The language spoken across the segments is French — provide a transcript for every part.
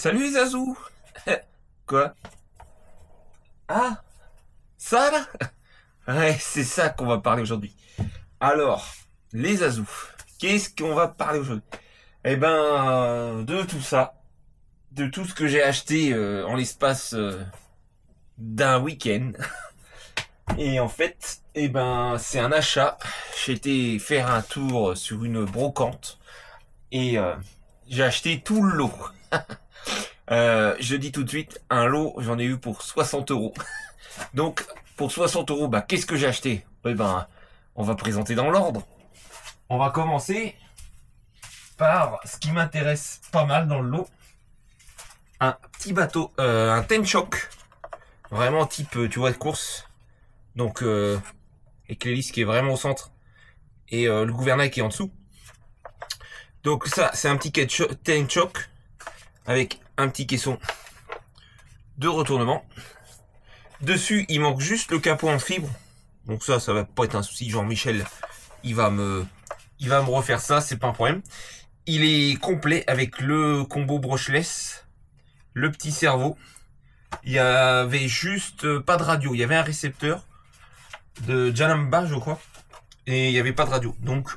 salut les Azous. Quoi? Ah, ça là? Ouais, c'est ça qu'on va parler aujourd'hui. Alors, les Azous, qu'est-ce qu'on va parler aujourd'hui? Eh ben, de tout ça, de tout ce que j'ai acheté en l'espace d'un week-end. Et en fait, eh ben, c'est un achat. J'ai été faire un tour sur une brocante et j'ai acheté tout le lot. Je dis tout de suite, un lot, j'en ai eu pour 60 euros. Donc, pour 60 euros, bah, qu'est-ce que j'ai acheté? Eh ben, on va présenter dans l'ordre. On va commencer par ce qui m'intéresse pas mal dans le lot. Un petit bateau, un Tenchock. Vraiment type, tu vois, de course. Donc, avec l'hélice qui est vraiment au centre. Et le gouvernail qui est en dessous. Donc ça, c'est un petit Tenchock. Avec un petit caisson de retournement. Dessus, il manque juste le capot en fibre. Donc ça va pas être un souci. Jean-Michel, il va me refaire ça, c'est pas un problème. Il est complet avec le combo brushless, le petit cerveau. Il y avait juste pas de radio. Il y avait un récepteur de Jalamba, je crois. Et il n'y avait pas de radio. Donc,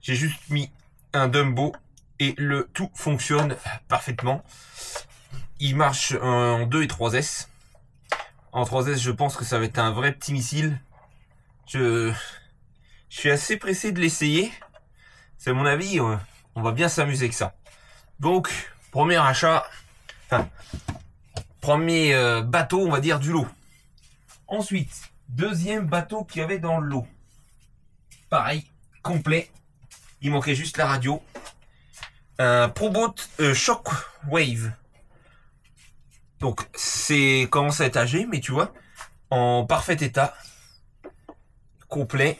j'ai juste mis un Dumbo et le tout fonctionne parfaitement. Il marche en 2 et 3S. En 3S, je pense que ça va être un vrai petit missile. Je suis assez pressé de l'essayer. C'est mon avis, on va bien s'amuser avec ça. Donc, premier achat, enfin, premier bateau, on va dire, du lot. Ensuite, deuxième bateau qu'il y avait dans le lot. Pareil, complet. Il manquait juste la radio. Un ProBoat Shockwave. Donc, c'est commence à être âgé, mais tu vois, en parfait état. Complet.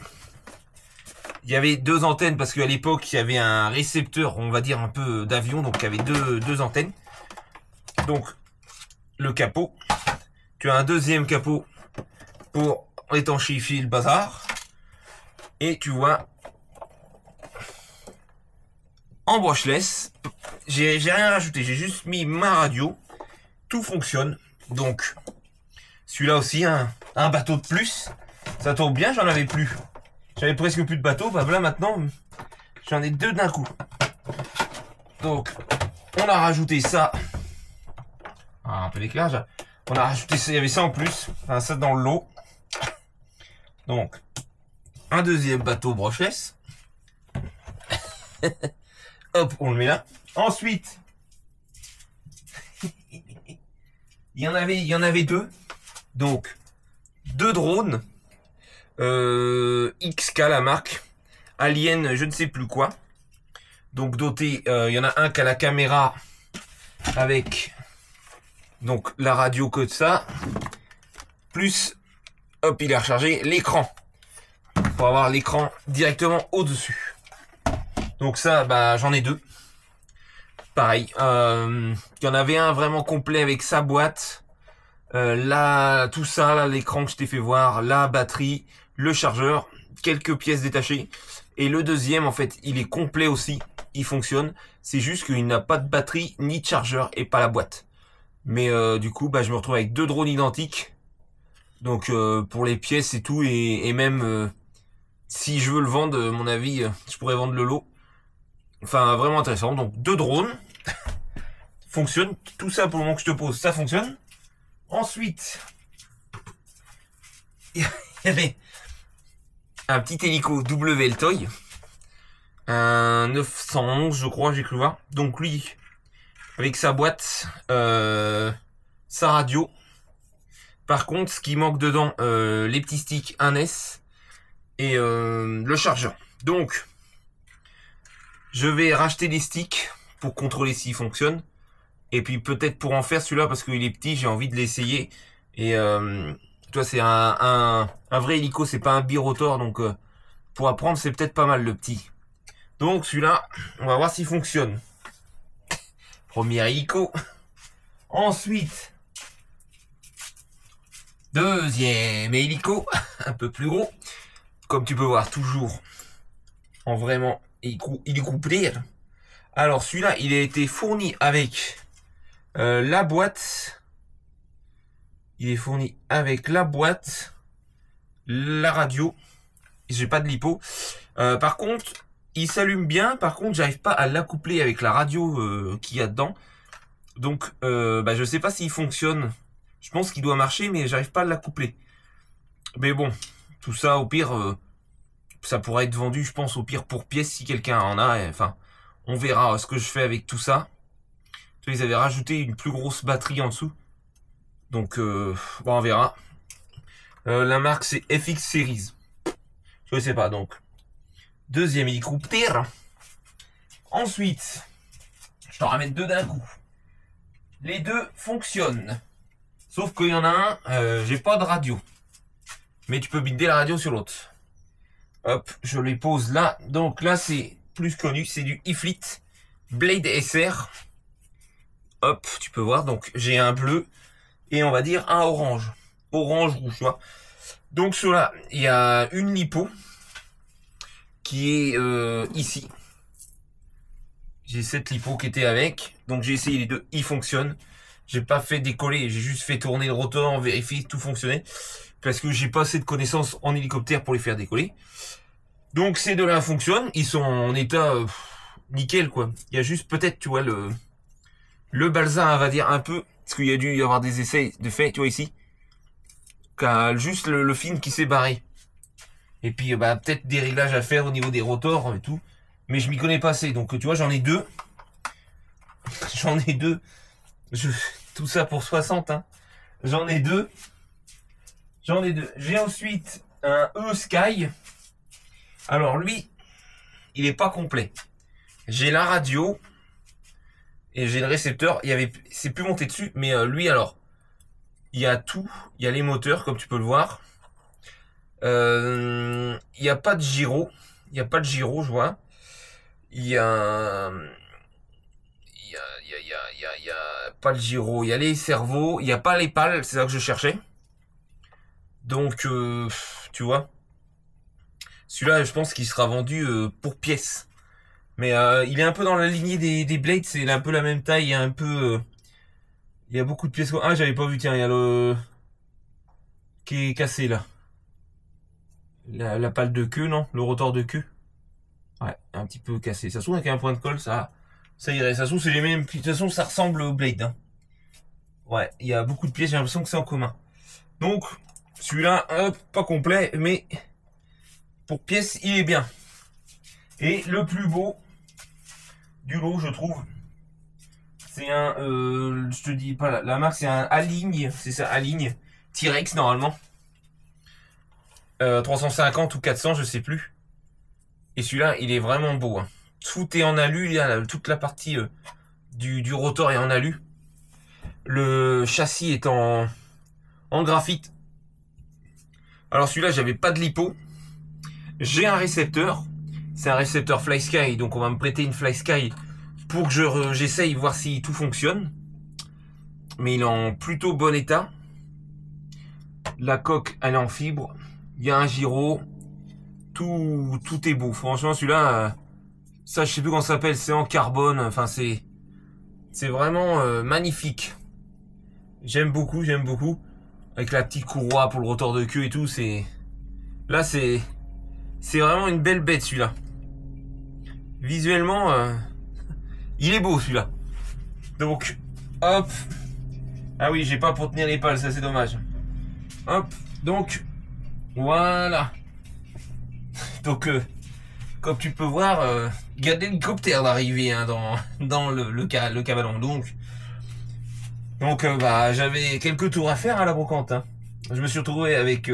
Il y avait deux antennes parce qu'à l'époque, il y avait un récepteur, on va dire, un peu d'avion. Donc, il y avait deux antennes. Donc, le capot. Tu as un deuxième capot pour étanchéifier le bazar. Et tu vois, en brushless, j'ai rien rajouté. J'ai juste mis ma radio. Tout fonctionne. Donc, celui-là aussi, un bateau de plus. Ça tombe bien, j'en avais plus. J'avais presque plus de bateaux. Bah voilà, maintenant, j'en ai deux d'un coup. Donc, on a rajouté ça. Un peu d'éclairage. On a rajouté ça, il y avait ça en plus. Enfin, ça dans le lot. Donc, un deuxième bateau brushless. Hop, on le met là. Ensuite, il y en avait deux. Donc, deux drones. XK la marque. Alien, je ne sais plus quoi. Donc doté, il y en a un qui a la caméra avec donc la radio que de ça. Plus, hop, il est rechargé, l'écran. Pour avoir l'écran directement au-dessus. Donc ça, bah j'en ai deux. Pareil, il y en avait un vraiment complet avec sa boîte. Là, tout ça, là, l'écran que je t'ai fait voir, la batterie, le chargeur, quelques pièces détachées. Et le deuxième, en fait, il est complet aussi, il fonctionne. C'est juste qu'il n'a pas de batterie ni de chargeur et pas la boîte. Mais du coup, bah, je me retrouve avec deux drones identiques. Donc pour les pièces et tout, et même si je veux le vendre, à mon avis, je pourrais vendre le lot. Enfin, vraiment intéressant. Donc deux drones fonctionnent. Tout ça pour le moment que je te pose, ça fonctionne. Ensuite, il y avait un petit hélico WL Toy, un 911 je crois, j'ai cru voir. Donc lui, avec sa boîte, sa radio. Par contre, ce qui manque dedans, les petits sticks 1S et le chargeur. Donc, je vais racheter des sticks pour contrôler s'il fonctionne. Et puis peut-être pour en faire celui-là, parce qu'il est petit, j'ai envie de l'essayer. Et tu vois, c'est un vrai hélico, c'est pas un birotor. Donc pour apprendre, c'est peut-être pas mal le petit. Donc celui-là, on va voir s'il fonctionne. Premier hélico. Ensuite, deuxième hélico, un peu plus gros. Comme tu peux voir, toujours en vraiment, il est couplé. Alors celui-là, il a été fourni avec La boîte, il est fourni avec la boîte, la radio. J'ai pas de lipo. Par contre, il s'allume bien. Par contre, j'arrive pas à l'accoupler avec la radio qu'il y a dedans. Donc, je sais pas s'il fonctionne. Je pense qu'il doit marcher, mais j'arrive pas à l'accoupler. Mais bon, tout ça, au pire, ça pourrait être vendu, je pense, au pire pour pièce si quelqu'un en a. Enfin, on verra ce que je fais avec tout ça. Ils avaient rajouté une plus grosse batterie en dessous. Donc, on verra. La marque, c'est FX Series. Je sais pas, donc. Deuxième hélicoptère. Ensuite, je t'en ramène deux d'un coup. Les deux fonctionnent. Sauf qu'il y en a un, j'ai pas de radio. Mais tu peux binder la radio sur l'autre. Hop, je les pose là. Donc là, c'est plus connu, c'est du iFleet Blade SR. Hop, tu peux voir. Donc j'ai un bleu et on va dire un orange. Orange rouge, tu vois. Donc sur là, il y a une lipo qui est ici. J'ai cette lipo qui était avec. Donc j'ai essayé les deux, ils fonctionnent. J'ai pas fait décoller, j'ai juste fait tourner le rotor, vérifier tout fonctionnait. Parce que j'ai pas assez de connaissances en hélicoptère pour les faire décoller. Donc ces deux-là fonctionnent, ils sont en état nickel quoi. Il y a juste peut-être, tu vois, le balsa, on va dire un peu, parce qu'il y a dû y avoir des essais de fait, tu vois ici, juste le fin qui s'est barré. Et puis peut-être des réglages à faire au niveau des rotors et tout. Mais je m'y connais pas assez, donc tu vois j'en ai deux. J'en ai deux. Tout ça pour 60, hein. J'en ai deux. J'en ai deux. J'ai ensuite un E-Sky. Alors lui, il est pas complet. J'ai la radio et j'ai le récepteur. C'est plus monté dessus, mais lui alors, il y a tout. Il y a les moteurs, comme tu peux le voir. Il n'y a pas de gyro. Il y a pas de gyro, je vois. Il y a pas le gyro. Il y a les cerveaux. Il n'y a pas les pales. C'est ça que je cherchais. Donc, tu vois. Celui-là, je pense qu'il sera vendu pour pièce. Mais il est un peu dans la lignée des Blades. C'est un peu la même taille. Il y a un peu... il y a beaucoup de pièces. Ah, j'avais pas vu. Tiens, il y a le... qui est cassé, là. La pale de queue, non? Le rotor de queue. Ouais, un petit peu cassé. Ça se trouve avec un point de colle, ça irait. Ça se trouve, c'est les mêmes. De toute façon, ça ressemble au Blade. Hein. Ouais, il y a beaucoup de pièces. J'ai l'impression que c'est en commun. Donc, celui-là, pas complet, mais... pour pièce, il est bien. Et le plus beau du lot, je trouve, c'est un, je te dis pas la marque, c'est un Aligne, c'est ça, Aligne, T-Rex normalement. 350 ou 400, je sais plus. Et celui-là, il est vraiment beau. Hein. Tout est en alu, il y a toute la partie du rotor est en alu. Le châssis est en graphite. Alors celui-là, j'avais pas de lipo. J'ai un récepteur. C'est un récepteur FlySky, donc on va me prêter une FlySky pour que j'essaye voir si tout fonctionne. Mais il est en plutôt bon état. La coque, elle est en fibre. Il y a un gyro. Tout est beau. Franchement, celui-là, ça je sais plus comment ça s'appelle. C'est en carbone. Enfin, c'est vraiment magnifique. J'aime beaucoup. Avec la petite courroie pour le rotor de queue et tout. Là, c'est vraiment une belle bête celui-là. Visuellement, il est beau celui-là. Donc, hop. Ah oui, j'ai pas pour tenir les pales, ça c'est dommage. Hop, donc, voilà. Donc, comme tu peux voir, il y a l'hélicoptère d'arrivée hein, dans le cabanon. Donc j'avais quelques tours à faire à la brocante. Hein. Je me suis retrouvé avec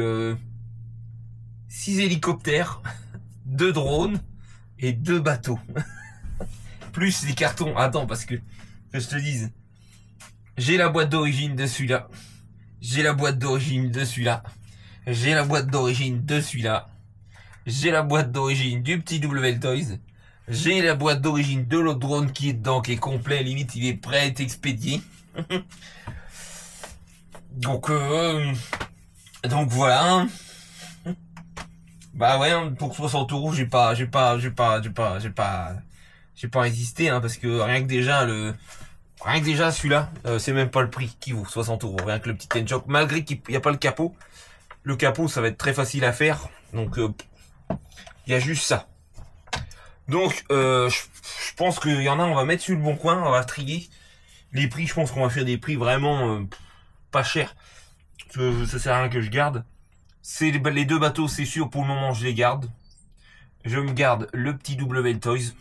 6 hélicoptères, 2 drones et 2 bateaux. Plus les cartons. Attends, parce que je te dise, j'ai la boîte d'origine de celui-là. J'ai la boîte d'origine de celui-là. J'ai la boîte d'origine de celui-là. J'ai la boîte d'origine du petit WL Toys. J'ai la boîte d'origine de l'autre drone qui est dedans, qui est complet. Limite, il est prêt à être expédié. Donc voilà. Bah ouais, pour 60 euros, j'ai pas résisté, hein, parce que rien que déjà Rien que déjà celui-là, c'est même pas le prix qui vaut 60 euros. Rien que le petit Tenchock, malgré qu'il n'y a pas le capot. Le capot, ça va être très facile à faire. Donc, il y a juste ça. Donc, je pense qu'il y en a, on va mettre sur le bon coin, on va trier. Les prix, je pense qu'on va faire des prix vraiment pas chers. Ça sert à rien que je garde. C'est les deux bateaux, c'est sûr, pour le moment, je les garde. Je me garde le petit WL Toys.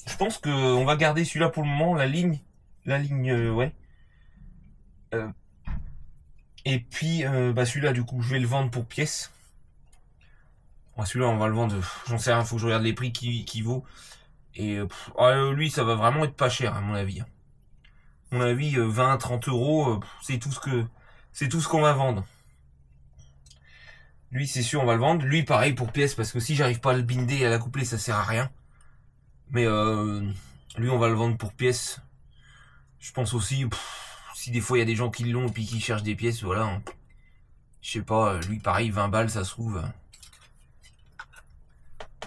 Je pense qu'on va garder celui-là pour le moment, la ligne, ouais. Et puis, bah celui-là, du coup, je vais le vendre pour pièce. Bon, celui-là, on va le vendre, j'en sais rien, faut que je regarde les prix qui vaut. Et lui, ça va vraiment être pas cher, à mon avis. À mon avis, 20-30 euros, c'est tout ce qu'on va vendre. Lui, c'est sûr, on va le vendre. Lui, pareil pour pièce, parce que si j'arrive pas à le binder et à l'accoupler, ça sert à rien. Mais lui, on va le vendre pour pièce. Je pense aussi, si des fois il y a des gens qui l'ont et puis qui cherchent des pièces, voilà. Hein. Je sais pas, lui, pareil, 20 balles, ça se trouve.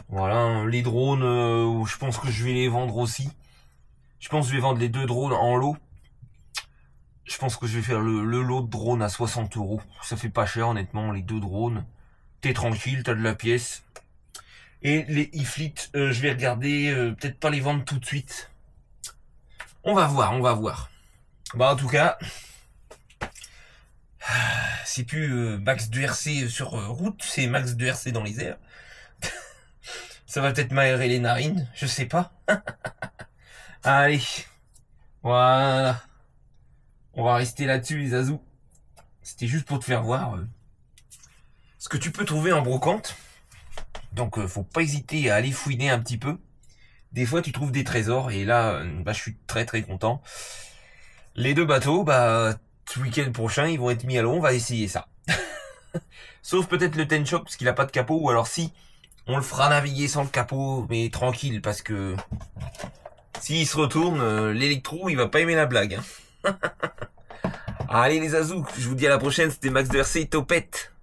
Voilà, hein, les drones, je pense que je vais les vendre aussi. Je pense que je vais vendre les 2 drones en lot. Je pense que je vais faire le lot de drones à 60 euros. Ça fait pas cher, honnêtement, les 2 drones. T'es tranquille, t'as de la pièce. Et les e-fleet, je vais regarder, peut-être pas les vendre tout de suite. On va voir. Bah en tout cas, c'est plus max de RC sur route, c'est max de RC dans les airs. Ça va peut-être m'aérer les narines, je sais pas. Allez, voilà. On va rester là-dessus les azous. C'était juste pour te faire voir ce que tu peux trouver en brocante. Donc faut pas hésiter à aller fouiner un petit peu. Des fois tu trouves des trésors et là bah, je suis très très content. Les 2 bateaux, bah ce week-end prochain ils vont être mis à l'eau, on va essayer ça. Sauf peut-être le Tenchock parce qu'il a pas de capot, ou alors si, on le fera naviguer sans le capot, mais tranquille, parce que s'il se retourne, l'électro il va pas aimer la blague. Hein. Allez les azous, je vous dis à la prochaine, c'était Max de RC, topette.